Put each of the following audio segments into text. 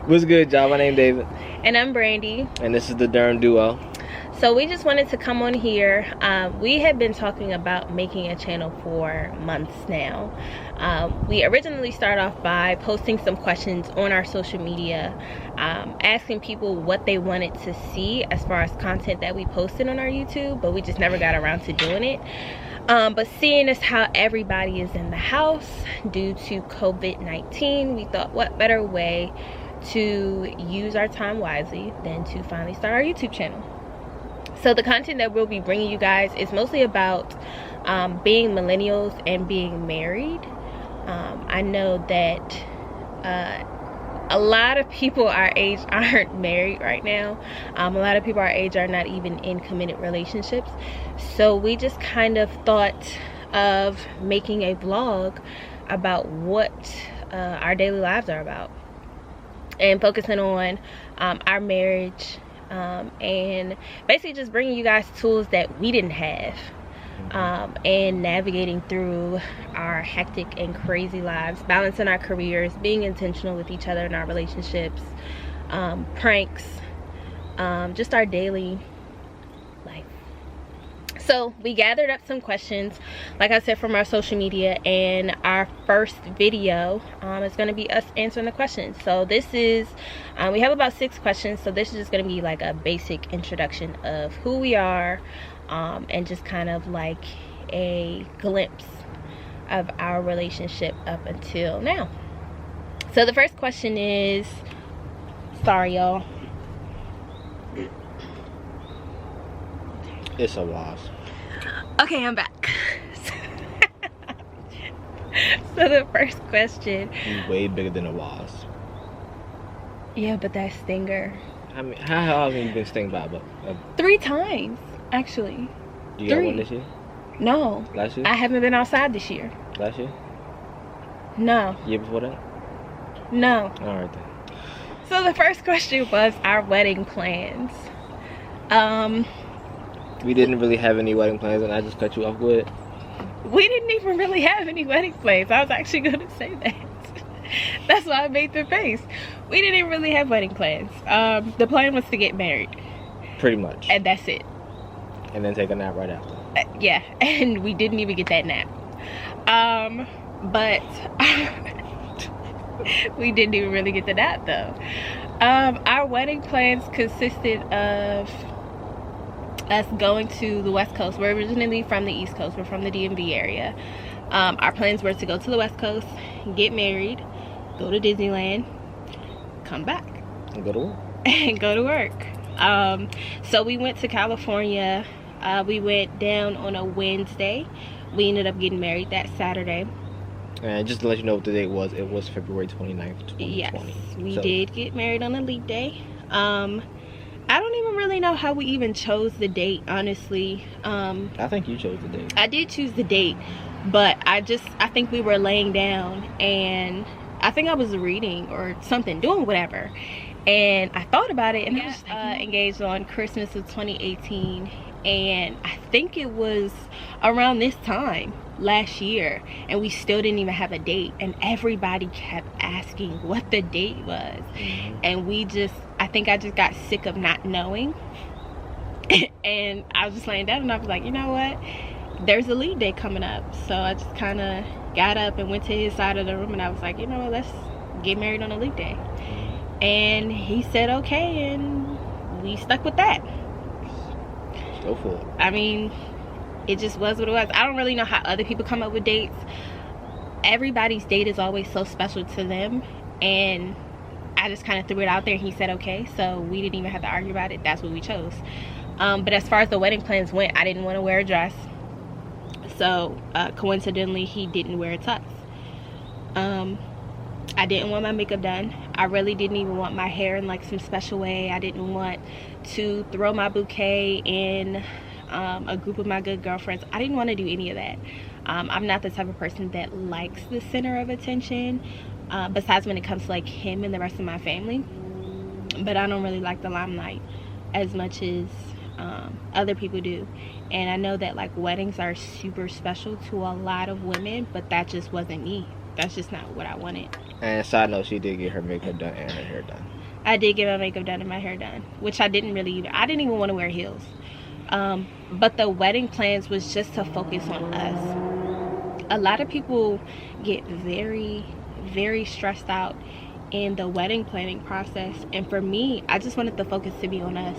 What's good, y'all? My name is David. And I'm Brandy. And this is the Durham duo. So we just wanted to come on here. We have been talking about making a channel for months now. We originally started off by posting some questions on our social media, asking people what they wanted to see as far as content that we posted on our YouTube, but we just never got around to doing it. But seeing as how everybody is in the house due to COVID-19, we thought what better way to use our time wisely than to finally start our YouTube channel. So the content that we'll be bringing you guys is mostly about being millennials and being married. I know that a lot of people our age aren't married right now. A lot of people our age are not even in committed relationships. So we just kind of thought of making a vlog about what our daily lives are about, and focusing on our marriage, and basically just bringing you guys tools that we didn't have, and navigating through our hectic and crazy lives, balancing our careers, being intentional with each other in our relationships, pranks, just our daily life. So we gathered up some questions, like I said, from our social media, and our first video is going to be us answering the questions. So this is, we have about 6 questions, so this is just going to be like a basic introduction of who we are, and just kind of like a glimpse of our relationship up until now. So the first question is, sorry y'all, It's a wasp. okay, I'm back. So the first question, He's way bigger than a wasp. yeah, but that stinger, I mean, how often you been stung by? But 3 times actually. you got 3. one this year? No, Last year? I haven't been outside this year. Last year? No, Year before that? no. All right then. So the first question was our wedding plans. We didn't really have any wedding plans, and I just cut you off with. We didn't even really have any wedding plans. I was actually going to say that. That's why I made the face. We didn't even really have wedding plans. The plan was to get married. Pretty much. And that's it. And then take a nap right after. Yeah, and we didn't even get that nap. But we didn't even really get the nap though. Our wedding plans consisted of us going to the West Coast. We're originally from the East Coast. We're from the DMV area. Our plans were to go to the West Coast, get married, go to Disneyland, come back, And go to work. and go to work. So we went to California. We went down on a Wednesday. We ended up getting married that Saturday. And just to let you know what the date was, it was February 29th, 2020. Yes, we did get married on a leap day. I don't even really know how we even chose the date, honestly. I think you chose the date. I did choose the date, but I think we were laying down, and I think I was reading or something, doing whatever, and I thought about it, and I was engaged on Christmas of 2018, and I think it was around this time last year, and we still didn't even have a date, and everybody kept asking what the date was. And I think I just got sick of not knowing. And I was just laying down, and I was like, you know what, there's a leap day coming up. So I just kind of got up and went to his side of the room, and I was like, you know what, let's get married on a leap day. And he said okay, and we stuck with that. Go for it. I mean, it just was what it was. I don't really know how other people come up with dates. Everybody's date is always so special to them, and I just kind of threw it out there, and he said okay, so we didn't even have to argue about it. That's what we chose. But as far as the wedding plans went, I didn't want to wear a dress, so coincidentally he didn't wear a tux. I didn't want my makeup done. I really didn't even want my hair in like some special way. I didn't want to throw my bouquet in a group of my good girlfriends. I didn't want to do any of that. I'm not the type of person that likes the center of attention, besides when it comes to like him and the rest of my family. But I don't really like the limelight as much as other people do. And I know that like weddings are super special to a lot of women, but that just wasn't me. That's just not what I wanted. And side note, she did get her makeup done and her hair done. I did get my makeup done and my hair done, which I didn't even want to wear heels. But the wedding plans was just to focus on us. A lot of people get very, very stressed out in the wedding planning process, and for me, I just wanted the focus to be on us.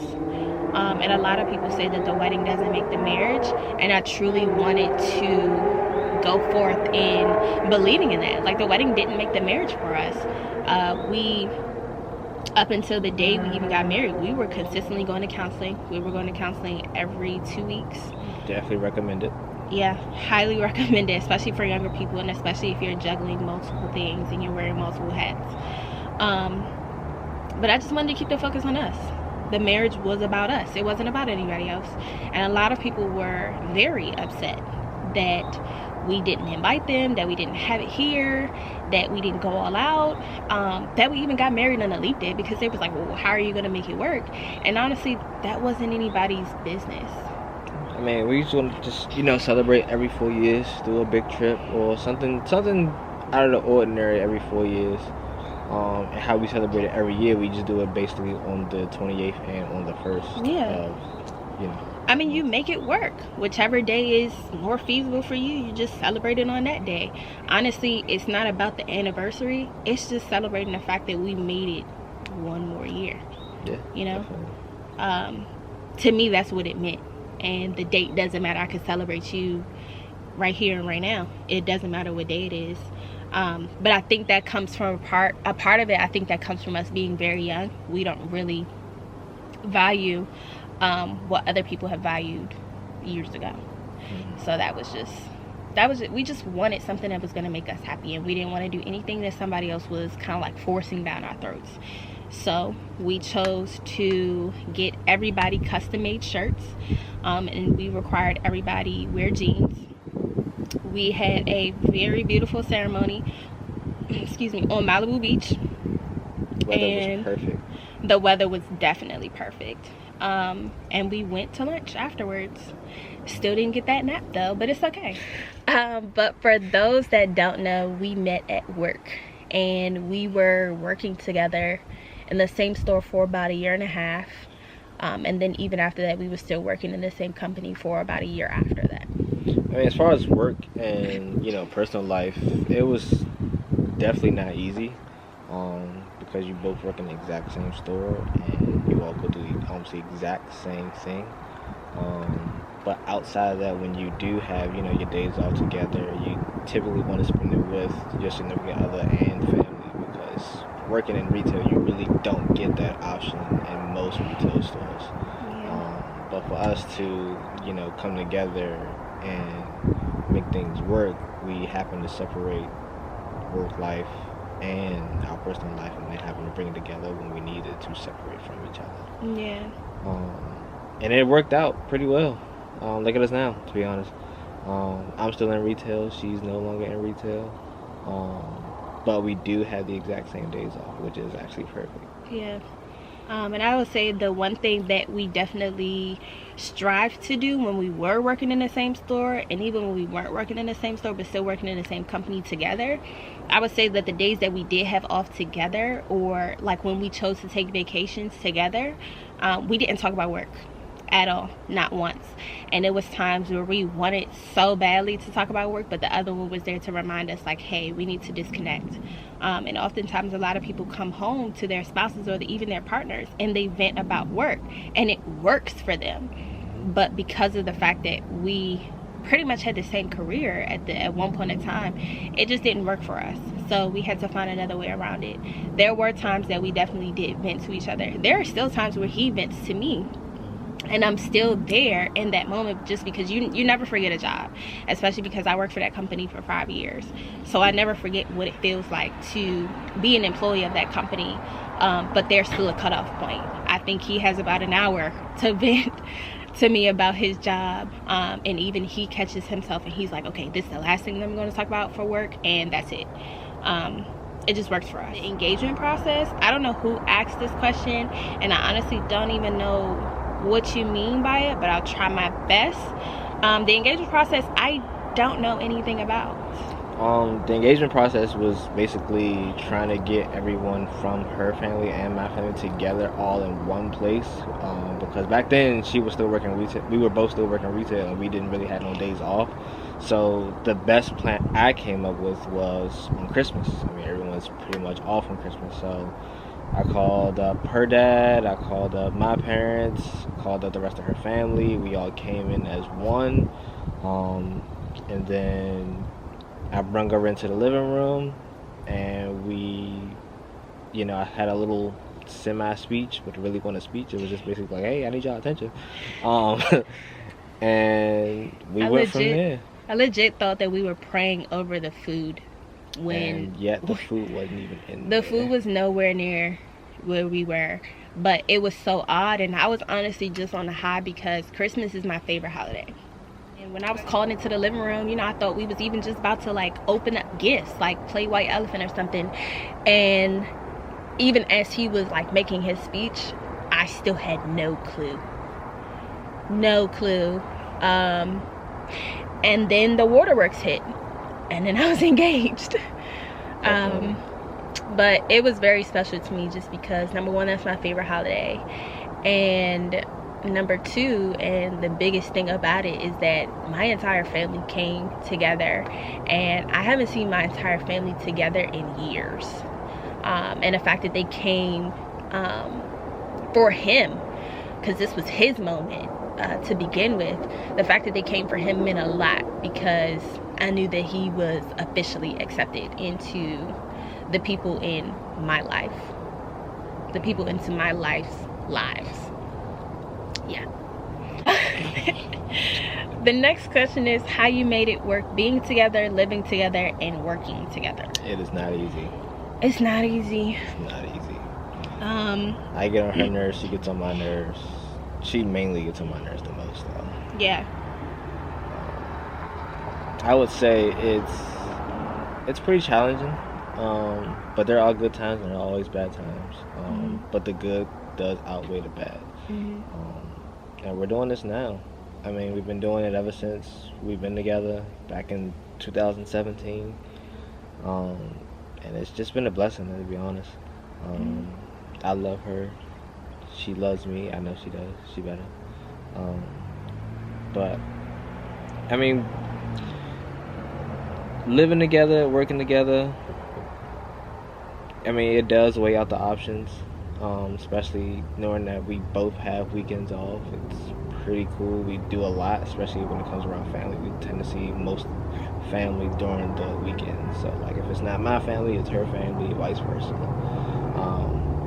And a lot of people say that the wedding doesn't make the marriage, and I truly wanted to go forth in believing in that. Like, the wedding didn't make the marriage for us. We, up until the day we even got married, we were consistently going to counseling. We were going to counseling every 2 weeks. Definitely recommend it. Yeah, highly recommend it, especially for younger people, and especially if you're juggling multiple things and you're wearing multiple hats. But I just wanted to keep the focus on us. The marriage was about us. It wasn't about anybody else. And a lot of people were very upset that we didn't invite them, that we didn't have it here, that we didn't go all out, that we even got married on a leap day, because they was like, well, how are you going to make it work? And honestly, that wasn't anybody's business. I mean, we just want to just, celebrate every 4 years, do a big trip or something out of the ordinary every 4 years. And how we celebrate it every year, we just do it basically on the 28th and on the 1st. Yeah. I mean, you make it work. Whichever day is more feasible for you, you just celebrate it on that day. Honestly, it's not about the anniversary. It's just celebrating the fact that we made it one more year. Yeah. To me, that's what it meant. And the date doesn't matter. I could celebrate you right here and right now. It doesn't matter what day it is. But I think that comes from a part of it. I think that comes from us being very young. We don't really value what other people have valued years ago. So that was it. We just wanted something that was going to make us happy, and we didn't want to do anything that somebody else was kind of like forcing down our throats. So we chose to get everybody custom made shirts, and we required everybody wear jeans. We had a very beautiful ceremony, on Malibu Beach. Weather was perfect. The weather was definitely perfect. And we went to lunch afterwards. Still didn't get that nap though, but it's okay. But for those that don't know, we met at work, and we were working together in the same store for about 1.5 years. And then even after that, we were still working in the same company for about a year after that. I mean, as far as work and, personal life, it was definitely not easy, because you both work in the exact same store and you all go do almost the exact same thing. But outside of that, when you do have, your days all together, you typically want to spend it with your significant other and family, because working in retail, you really don't get that option in most retail stores. Yeah. But for us to, come together and make things work, we happen to separate work life and our personal life, and then happen to bring it together when we needed to separate from each other. Yeah. And it worked out pretty well. Look at us now, to be honest. I'm still in retail. She's no longer in retail. But we do have the exact same days off, which is actually perfect. Yeah. And I would say the one thing that we definitely strived to do when we were working in the same store, and even when we weren't working in the same store but still working in the same company together, I would say that the days that we did have off together, or like when we chose to take vacations together, we didn't talk about work at all, not once. And it was times where we wanted so badly to talk about work, but the other one was there to remind us, like, hey, we need to disconnect. And oftentimes a lot of people come home to their spouses or even their partners, and they vent about work, and it works for them. But because of the fact that we pretty much had the same career at one point in time, it just didn't work for us. So we had to find another way around it. There were times that we definitely did vent to each other. There are still times where he vents to me, and I'm still there in that moment, just because you never forget a job, especially because I worked for that company for 5 years. So I never forget what it feels like to be an employee of that company. But there's still a cutoff point. I think he has about an hour to vent to me about his job, and even he catches himself and he's like, okay, this is the last thing that I'm going to talk about for work, and that's it. It just works for us. The engagement process, I don't know who asked this question, and I honestly don't even know what you mean by it, but I'll try my best. The engagement process, I don't know anything about. The engagement process was basically trying to get everyone from her family and my family together all in one place. Because back then she was still working retail. We were both still working retail, and we didn't really have no days off. So the best plan I came up with was on Christmas. I mean, everyone's pretty much off on Christmas, so I called up her dad. I called up my parents. Called up the rest of her family. We all came in as one, and then I brung her into the living room, and I had a little semi-speech, but really wasn't a speech. It was just basically like, hey, I need y'all attention. Um, and we went from there. I legit thought that we were praying over the food And yet the food wasn't even in the there. food was nowhere near where we were. But it was so odd, and I was honestly just on the high because Christmas is my favorite holiday. And when I was called into the living room, I thought we was even just about to like open up gifts, like play white elephant or something. And even as he was like making his speech, I still had no clue. And then the waterworks hit, and then I was engaged. But it was very special to me just because, number one, that's my favorite holiday, and number two, and the biggest thing about it, is that my entire family came together, and I haven't seen my entire family together in years. And the fact that they came for him, because this was his moment to begin with, the fact that they came for him meant a lot, because I knew that he was officially accepted into the people in my life, the people into my life's lives. Yeah. The next question is how you made it work, being together, living together, and working together. It is not easy. It's not easy. It's not easy. I get on her nerves, she gets on my nerves. She mainly gets on my nerves the most, though. Yeah. I would say it's pretty challenging, but there are good times and there are always bad times. But the good does outweigh the bad. And we're doing this now. I mean, we've been doing it ever since we've been together back in 2017. And it's just been a blessing, to be honest. I love her. She loves me. I know she does. She better. But, I mean, living together, working together, I mean, it does weigh out the options, especially knowing that we both have weekends off. It's pretty cool. We do a lot, especially when it comes around family. We tend to see most family during the weekend. So, like, if it's not my family, it's her family, vice versa.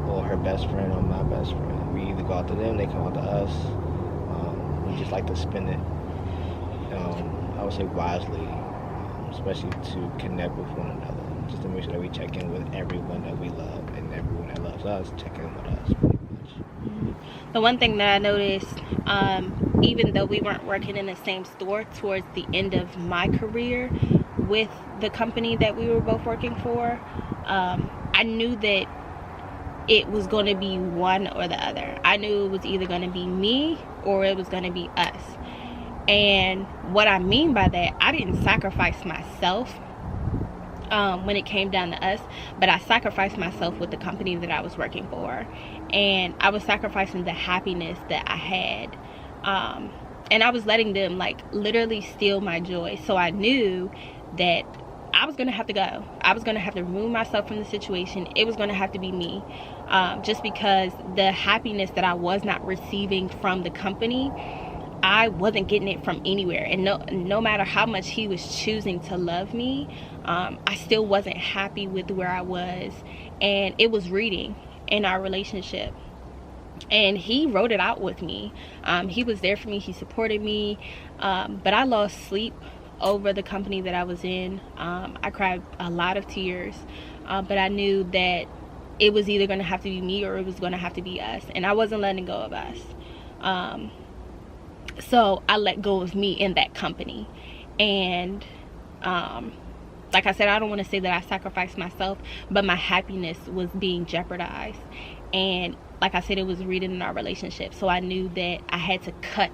Or her best friend or my best friend. We either go out to them, they come out to us. We just like to spend it, I would say, wisely, especially to connect with one another, just to make sure that we check in with everyone that we love, and everyone that loves us check in with us, pretty much. The one thing that I noticed, even though we weren't working in the same store towards the end of my career with the company that we were both working for, I knew that it was going to be one or the other. I knew it was either going to be me or it was going to be us. And what I mean by that, I didn't sacrifice myself when it came down to us, but I sacrificed myself with the company that I was working for. And I was sacrificing the happiness that I had. And I was letting them, like, literally steal my joy. So I knew that I was going to have to go. I was going to have to remove myself from the situation. It was going to have to be me. Just because the happiness that I was not receiving from the company, I wasn't getting it from anywhere. And no matter how much he was choosing to love me, I still wasn't happy with where I was. And it was reading in our relationship. And he wrote it out with me. He was there for me. He supported me. But I lost sleep over the company that I was in. I cried a lot of tears. But I knew that it was either going to have to be me or it was going to have to be us. And I wasn't letting go of us. So I let go of me in that company. And like I said, I don't want to say that I sacrificed myself, but my happiness was being jeopardized. And like I said, it was reading in our relationship. So I knew that I had to cut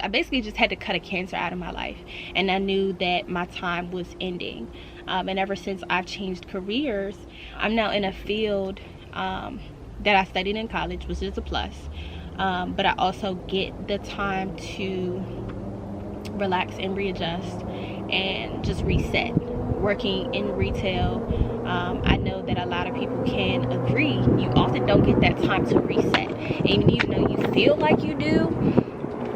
I basically just had to cut a cancer out of my life, and I knew that my time was ending. And ever since I've changed careers, I'm now in a field that I studied in college, which is a plus. But I also get the time to relax and readjust and just reset. Working in retail, I know that a lot of people can agree, you often don't get that time to reset. And even though you feel like you do,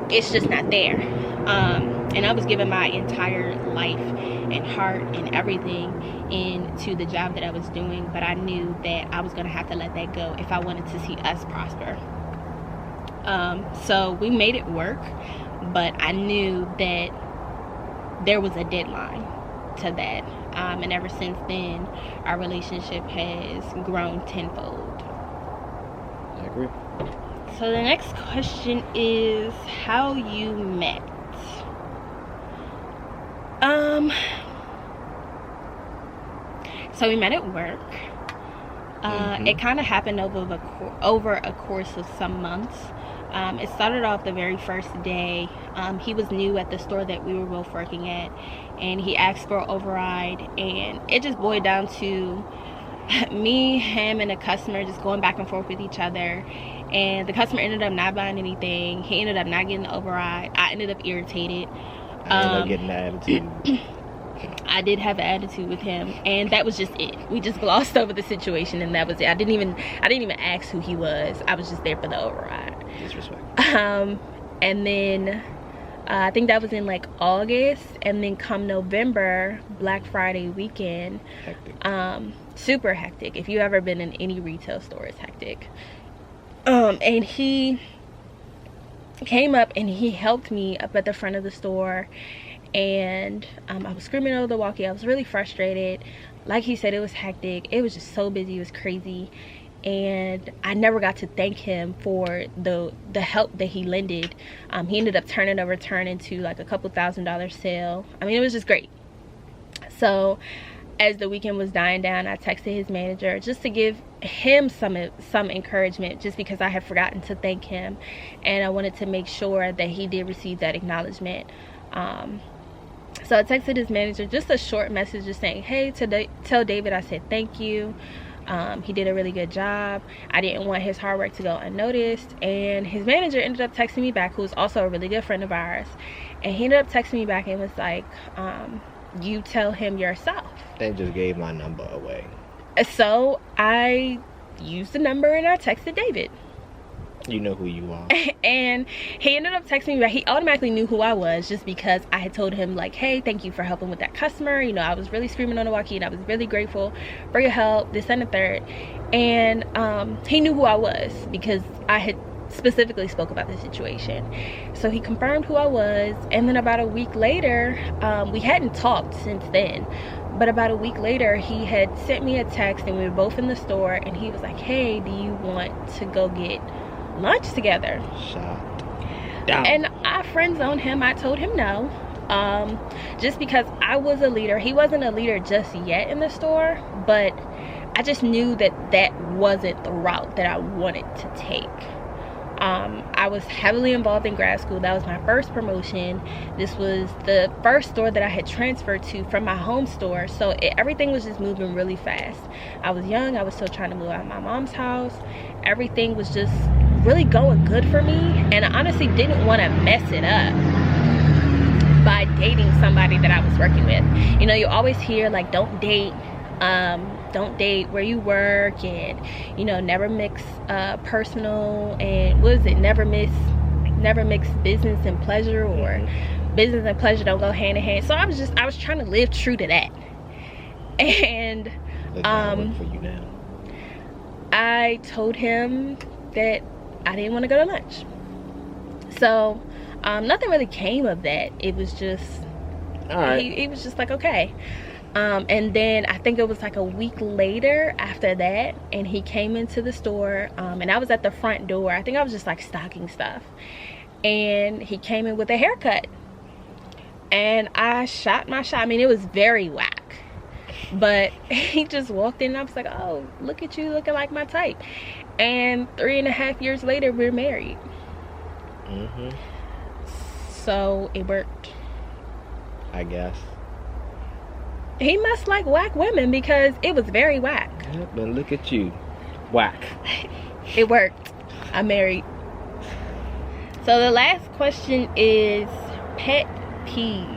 it's just not there. And I was giving my entire life and heart and everything into the job that I was doing, but I knew that I was going to have to let that go if I wanted to see us prosper. So we made it work, but I knew that there was a deadline to that. And ever since then, our relationship has grown tenfold. I agree. So the next question is how you met. So we met at work. It kind of happened over a course of some months. It started off the very first day. He was new at the store that we were both working at, and he asked for an override, and it just boiled down to me, him, and a customer just going back and forth with each other. And the customer ended up not buying anything. He ended up not getting the override. I ended up irritated. I ended up getting an attitude. I did have an attitude with him, and that was just it. We just glossed over the situation, and that was it. I didn't even ask who he was. I was just there for the override. Disrespect. And then I think that was in like August, and then come November, Black Friday weekend, Hectic. Super hectic. If you ever been in any retail store, it's hectic. And he came up and he helped me up at the front of the store, and I was screaming over the walkie. I was really frustrated. Like he said, it was hectic. It was just so busy. It was crazy. And I never got to thank him for the help that he lended. He ended up turning a return into like a couple $1,000 sale. I mean, it was just great. So as the weekend was dying down, I texted his manager just to give him some encouragement, just because I had forgotten to thank him, and I wanted to make sure that he did receive that acknowledgement. So I texted his manager just a short message just saying, hey, tell David I said thank you. He did a really good job. I didn't want his hard work to go unnoticed. And his manager ended up texting me back, who was also a really good friend of ours, and he ended up texting me back and was like, you tell him yourself. They just gave my number away. So I used the number and I texted David. You know who you are. And he ended up texting me back. He automatically knew who I was, just because I had told him like, hey, thank you for helping with that customer. You know, I was really screaming on the walkie, and I was really grateful for your help, this and the third. And he knew who I was because I had specifically spoke about the situation. So he confirmed who I was, and then about a week later, we hadn't talked since then, but about a week later he had sent me a text, and we were both in the store, and he was like, hey, do you want to go get lunch together? Shot down. And I friend zoned him. I told him no, just because I was a leader. He wasn't a leader just yet in the store, but I just knew that wasn't the route that I wanted to take. I was heavily involved in grad school. That was my first promotion. This was the first store that I had transferred to from my home store, so everything was just moving really fast. I was young. I was still trying to move out of my mom's house. Everything was just really going good for me, and I honestly didn't want to mess it up by dating somebody that I was working with. You know, you always hear like, don't date where you work, and you know, never mix personal and never mix business and pleasure, or business and pleasure don't go hand in hand. So I was trying to live true to that. And work for you now. I told him that I didn't want to go to lunch. So nothing really came of that. It was just, all right. He was just like, okay. And then I think it was like a week later after that, and he came into the store, and I was at the front door. I think I was just like stocking stuff, and he came in with a haircut, and I shot my shot. I mean, it was very whack, but he just walked in, and I was like, oh, look at you looking like my type. And 3.5 years later, we're married. So it worked. I guess. He must like whack women because it was very whack. Yep, and look at you. Whack. It worked. I'm married. So the last question is pet peeves.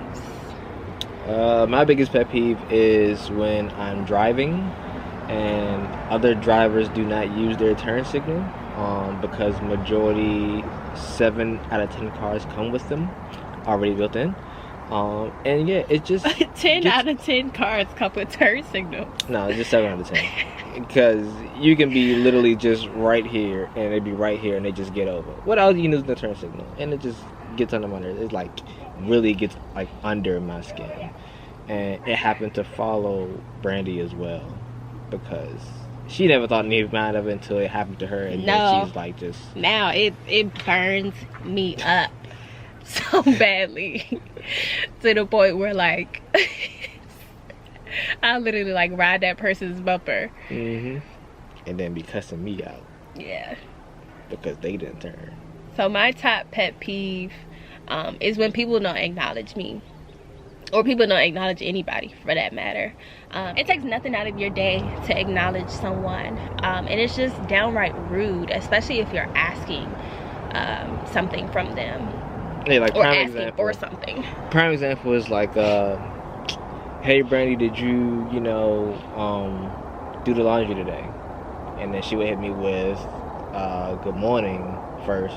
My biggest pet peeve is when I'm driving and other drivers do not use their turn signal, because majority 7 out of 10 cars come with them already built in. And yeah, it just 10 out of 10 cars come with turn signals. No, it's just 7 out of 10. Because you can be literally just right here, and they be right here, and they just get over. What else you use the turn signal, and it just gets under my nerves. It like really gets like under my skin, and it happened to follow Brandy as well, because she never thought anything about it until it happened to her, and then she's like just now it burns me up so badly to the point where like I literally like ride that person's bumper, and then be cussing me out, because they didn't turn. So my top pet peeve is when people don't acknowledge me, or people don't acknowledge anybody for that matter. It takes nothing out of your day to acknowledge someone, and it's just downright rude, especially if you're asking something from them. Yeah, like or asking for something. Prime example is like, hey Brandy, did you do the laundry today? And then she would hit me with good morning first,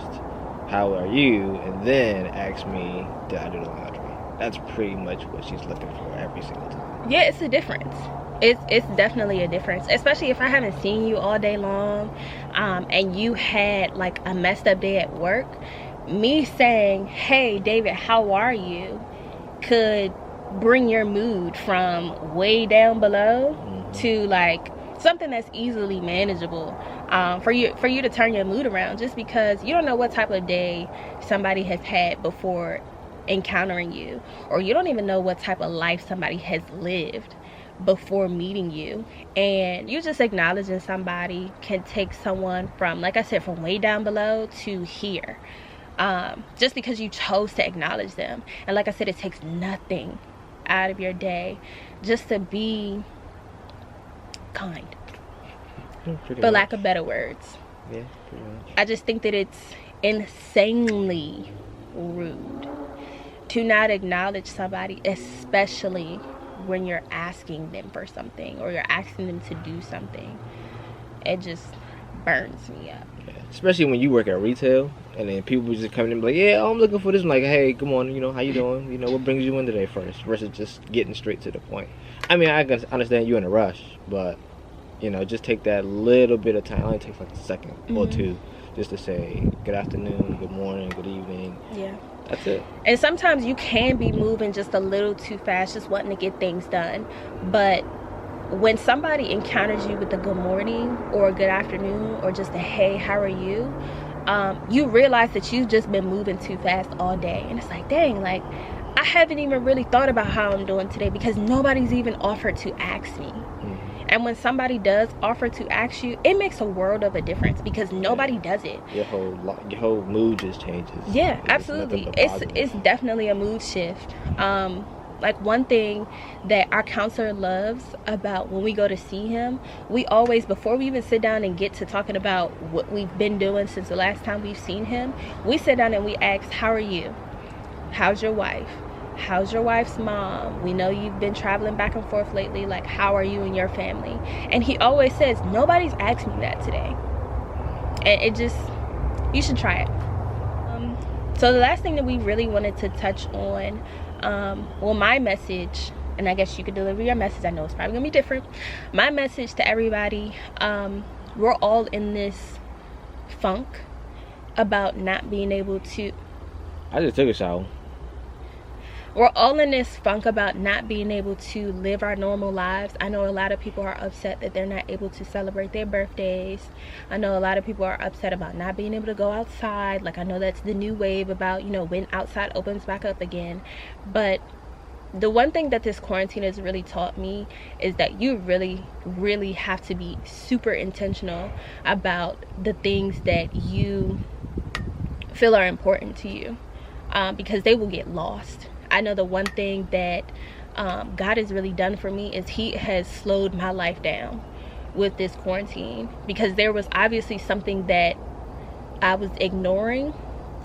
how are you, and then ask me, did I do the laundry? That's pretty much what she's looking for every single time. Yeah, it's a difference. It's definitely a difference, especially if I haven't seen you all day long, and you had like a messed up day at work. Me saying, hey David, how are you, could bring your mood from way down below to like something that's easily manageable, for you to turn your mood around, just because you don't know what type of day somebody has had before encountering you, or you don't even know what type of life somebody has lived before meeting you. And you just acknowledging somebody can take someone from, like I said, from way down below to here, just because you chose to acknowledge them. And like I said, it takes nothing out of your day just to be kind, for lack of better words. Yeah, pretty much. I just think that it's insanely rude to not acknowledge somebody, especially when you're asking them for something or you're asking them to do something. It just burns me up. Yeah. Especially when you work at retail and then people just come in and be like, yeah, I'm looking for this. I'm like, hey, come on, how you doing? What brings you in today first, versus just getting straight to the point. I mean, I can understand you're in a rush, but just take that little bit of time. It only takes like a second or two just to say good afternoon, good morning, good evening. Yeah. That's it. And sometimes you can be moving just a little too fast, just wanting to get things done. But when somebody encounters you with a good morning or a good afternoon or just a hey, how are you? You realize that you've just been moving too fast all day. And it's like, dang, like I haven't even really thought about how I'm doing today, because nobody's even offered to ask me. And when somebody does offer to ask you, it makes a world of a difference, because nobody does it. Your whole mood just changes. Yeah, absolutely. It's definitely a mood shift. Like one thing that our counselor loves about when we go to see him, we always, before we even sit down and get to talking about what we've been doing since the last time we've seen him, we sit down and we ask, how are you? How's your wife? How's your wife's mom? We know you've been traveling back and forth lately. Like, how are you and your family? And he always says, nobody's asked me that today. And it just, you should try it. So the last thing that we really wanted to touch on, well, my message, and I guess you could deliver your message. I know it's probably gonna be different. My message to everybody, we're all in this funk about not being able to. I just took a shower. We're all in this funk about not being able to live our normal lives. I know a lot of people are upset that they're not able to celebrate their birthdays. I know a lot of people are upset about not being able to go outside. Like, I know that's the new wave about, when outside opens back up again. But the one thing that this quarantine has really taught me is that you really, really have to be super intentional about the things that you feel are important to you. because they will get lost. I know the one thing that God has really done for me is he has slowed my life down with this quarantine, because there was obviously something that I was ignoring,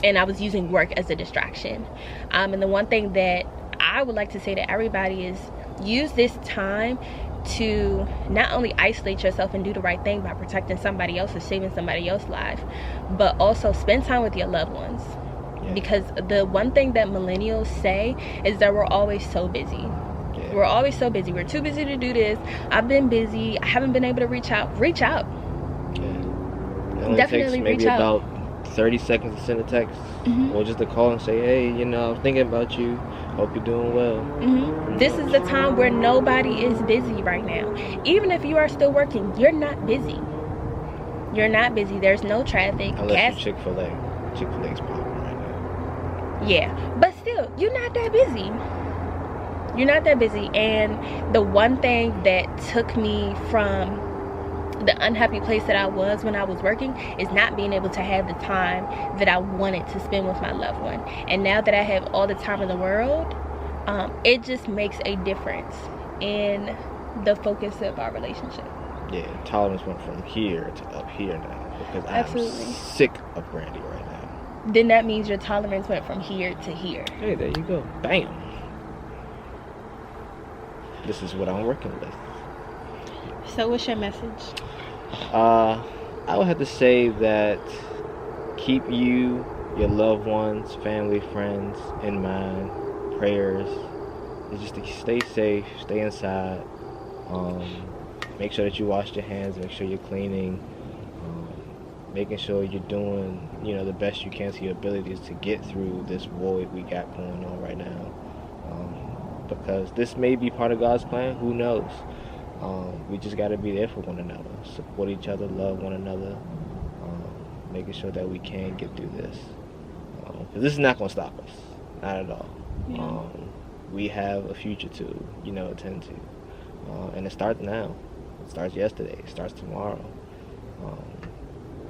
and I was using work as a distraction. And the one thing that I would like to say to everybody is use this time to not only isolate yourself and do the right thing by protecting somebody else or saving somebody else's life, but also spend time with your loved ones. Yeah. Because the one thing that millennials say is that we're always so busy. Yeah. We're always so busy. We're too busy to do this. I've been busy. I haven't been able to reach out. Reach out. Yeah. It only Definitely takes maybe reach out. About 30 seconds to send a text, or just a call and say, hey, you know, I'm thinking about you. Hope you're doing well. This is the time where nobody is busy right now. Even if you are still working, you're not busy. You're not busy. There's no traffic. Unless you're Chick-fil-A. Chick-fil-A's popping right now. Yeah, but still, you're not that busy. You're not that busy. And the one thing that took me from the unhappy place that I was when I was working is not being able to have the time that I wanted to spend with my loved one. And now that I have all the time in the world, it just makes a difference in the focus of our relationship. Yeah, tolerance went from here to up here now, because I'm sick of Brandy right now. Then that means your tolerance went from here to here. Hey, there you go. Bam. This is what I'm working with. So what's your message? I would have to say that keep you, your loved ones, family, friends in mind. Prayers is just to stay safe, stay inside. Make sure that you wash your hands, make sure you're cleaning, making sure you're doing, you know, the best you can to your abilities to get through this void we got going on right now. Because this may be part of God's plan, who knows? We just got to be there for one another, support each other, love one another, making sure that we can get through this. Because this is not going to stop us, not at all. Yeah. We have a future to, you know, attend to. And it starts now. It starts yesterday. It starts tomorrow.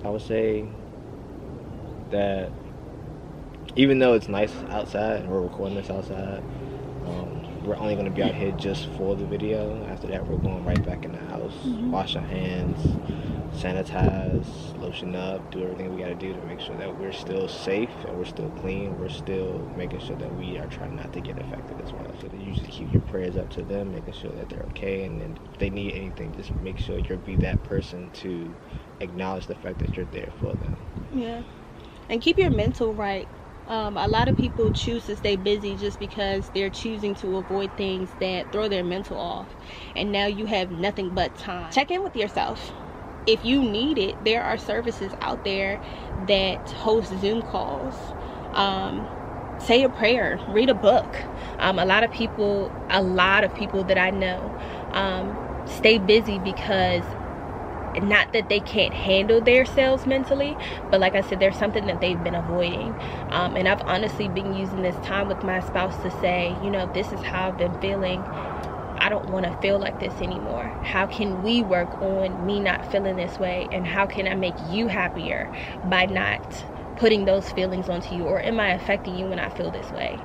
I would say that even though it's nice outside and we're recording this outside, we're only going to be out here just for the video. After that, we're going right back in the house, wash our hands, sanitize, lotion up, do everything we got to do to make sure that we're still safe and we're still clean. We're still making sure that we are trying not to get infected as well. So you just keep your prayers up to them, making sure that they're okay, and then if they need anything, just make sure you'll be that person to acknowledge the fact that you're there for them. Yeah, and keep your mental right. A lot of people choose to stay busy just because they're choosing to avoid things that throw their mental off, and now you have nothing but time. Check in with yourself. If you need it, there are services out there that host Zoom calls. Say a prayer, read a book. A lot of people that I know stay busy because, not that they can't handle themselves mentally, but like I said, there's something that they've been avoiding. And I've honestly been using this time with my spouse to say, you know, this is how I've been feeling. I don't want to feel like this anymore. How can we work on me not feeling this way? And how can I make you happier by not putting those feelings onto you? Or am I affecting you when I feel this way?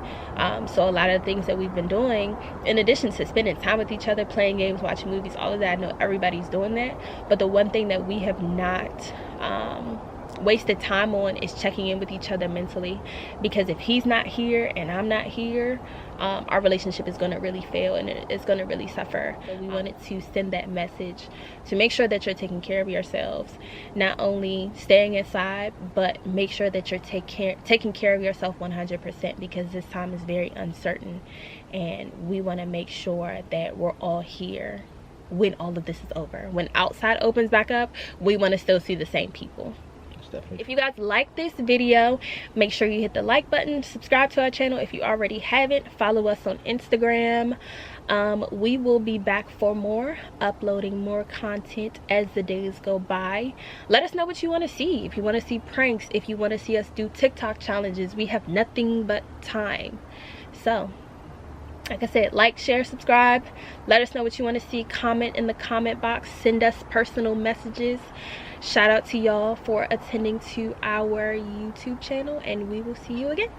So a lot of the things that we've been doing, in addition to spending time with each other, playing games, watching movies, all of that, I know everybody's doing that. But the one thing that we have not wasted time on is checking in with each other mentally. Because if he's not here and I'm not here, our relationship is going to really fail and it's going to really suffer. So we wanted to send that message to make sure that you're taking care of yourselves, not only staying inside, but make sure that you're taking care of yourself 100%, because this time is very uncertain, and we want to make sure that we're all here when all of this is over. When outside opens back up, we want to still see the same people. If you guys like this video, make sure you hit the like button, subscribe to our channel if you already haven't, follow us on Instagram. We will be back for uploading more content as the days go by. Let us know what you want to see. If you want to see pranks, if you want to see us do TikTok challenges, we have nothing but time. So like I said, like, share, subscribe. Let us know what you want to see. Comment in the comment box. Send us personal messages. Shout out to y'all for attending to our YouTube channel, and we will see you again.